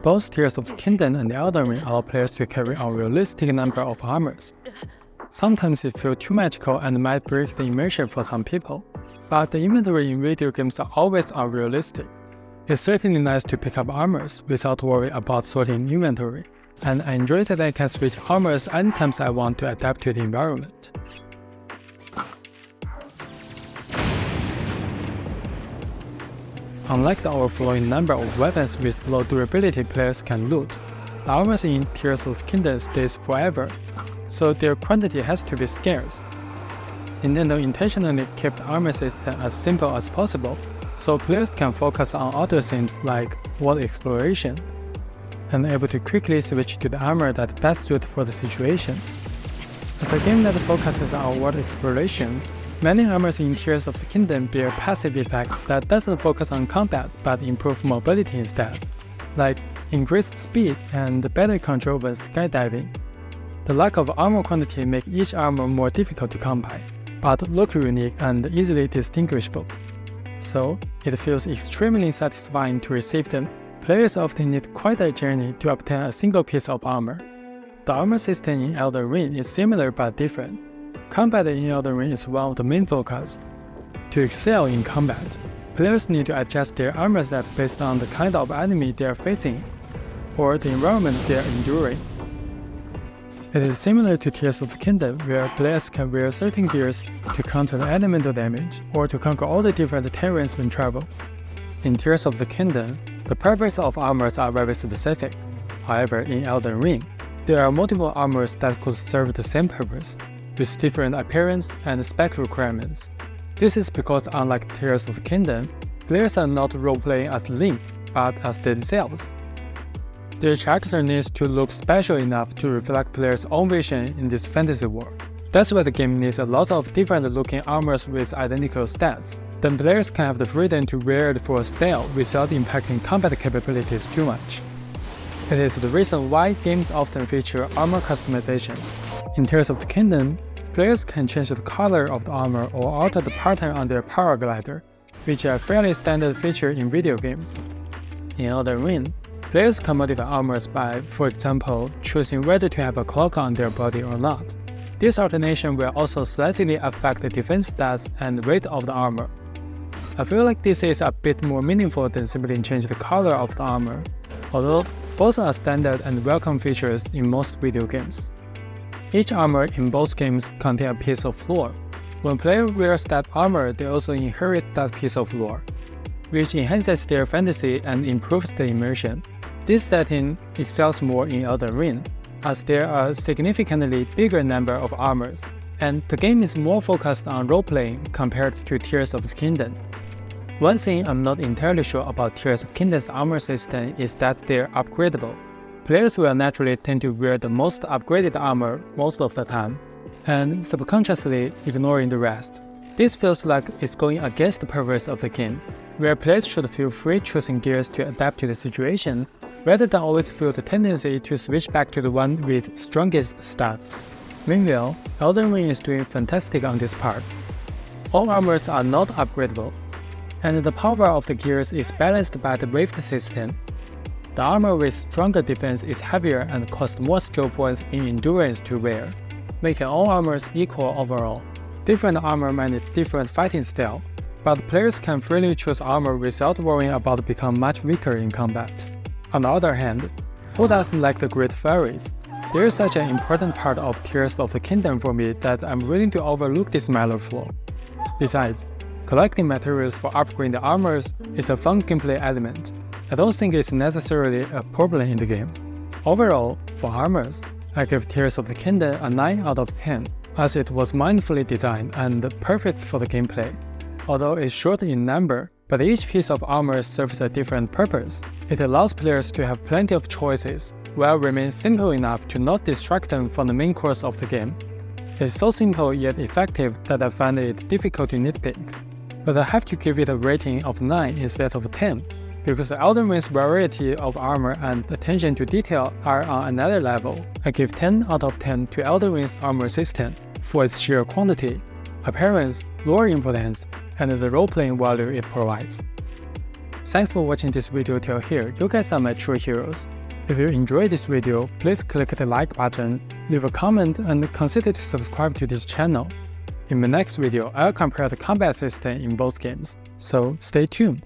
Both Tears of the Kingdom and Eldenring allow players to carry a realistic number of armors. Sometimes it feels too magical and might break the immersion for some people, but the inventory in video games are always unrealistic. It's certainly nice to pick up armors without worrying about sorting inventory, and I enjoy that I can switch armors anytime I want to adapt to the environment. Unlike the overflowing number of weapons with low durability players can loot, the armors in Tears of the Kingdom stays forever, so their quantity has to be scarce. Nintendo intentionally kept the armor system as simple as possible, so players can focus on other themes like world exploration, and able to quickly switch to the armor that best suits for the situation. As a game that focuses on world exploration, many armors in Tears of the Kingdom bear passive effects that doesn't focus on combat but improve mobility instead, like increased speed and better control when skydiving. The lack of armor quantity makes each armor more difficult to come by, but look unique and easily distinguishable. So, it feels extremely satisfying to receive them. Players often need quite a journey to obtain a single piece of armor. The armor system in Eldenring is similar but different. Combat in Eldenring is one of the main focus. To excel in combat, players need to adjust their armor set based on the kind of enemy they are facing, or the environment they are enduring. It is similar to Tears of the Kingdom, where players can wear certain gears to counter the elemental damage, or to conquer all the different terrains when travel. In Tears of the Kingdom, the purpose of armors are very specific. However, in Eldenring, there are multiple armors that could serve the same purpose, with different appearance and spec requirements. This is because unlike Tears of the Kingdom, players are not role-playing as Link, but as themselves. Their character needs to look special enough to reflect players' own vision in this fantasy world. That's why the game needs a lot of different looking armors with identical stats. Then players can have the freedom to wear it for style without impacting combat capabilities too much. It is the reason why games often feature armor customization. In Tears of the Kingdom, players can change the color of the armor or alter the pattern on their paraglider, which are a fairly standard feature in video games. In Eldenring, players can modify armors by, for example, choosing whether to have a cloak on their body or not. This alternation will also slightly affect the defense stats and weight of the armor. I feel like this is a bit more meaningful than simply changing the color of the armor, although both are standard and welcome features in most video games. Each armor in both games contains a piece of lore. When players wear that armor, they also inherit that piece of lore, which enhances their fantasy and improves the immersion. This setting excels more in Eldenring, as there are a significantly bigger number of armors, and the game is more focused on role-playing compared to Tears of the Kingdom. One thing I'm not entirely sure about Tears of the Kingdom's armor system is that they're upgradable. Players will naturally tend to wear the most upgraded armor most of the time, and subconsciously ignoring the rest. This feels like it's going against the purpose of the game, where players should feel free choosing gears to adapt to the situation, rather than always feel the tendency to switch back to the one with strongest stats. Meanwhile, Eldenring is doing fantastic on this part. All armors are not upgradable, and the power of the gears is balanced by the wave system. The armor with stronger defense is heavier and costs more skill points in endurance to wear, making all armors equal overall. Different armor might need different fighting style, but players can freely choose armor without worrying about becoming much weaker in combat. On the other hand, who doesn't like the Great Fairies? They are such an important part of Tears of the Kingdom for me that I'm willing to overlook this minor flaw. Besides, collecting materials for upgrading the armors is a fun gameplay element. I don't think it's necessarily a problem in the game. Overall, for armors, I give Tears of the Kingdom a 9 out of 10, as it was mindfully designed and perfect for the gameplay. Although it's short in number, but each piece of armor serves a different purpose. It allows players to have plenty of choices, while remaining simple enough to not distract them from the main course of the game. It's so simple yet effective that I find it difficult to nitpick. But I have to give it a rating of 9 instead of 10, because Eldenring's variety of armor and attention to detail are on another level. I give 10 out of 10 to Eldenring's armor system for its sheer quantity, appearance, lore importance, and the role-playing value it provides. Thanks for watching this video till here. You guys are my true heroes. If you enjoyed this video, please click the like button, leave a comment, and consider to subscribe to this channel. In my next video, I'll compare the combat system in both games, so stay tuned.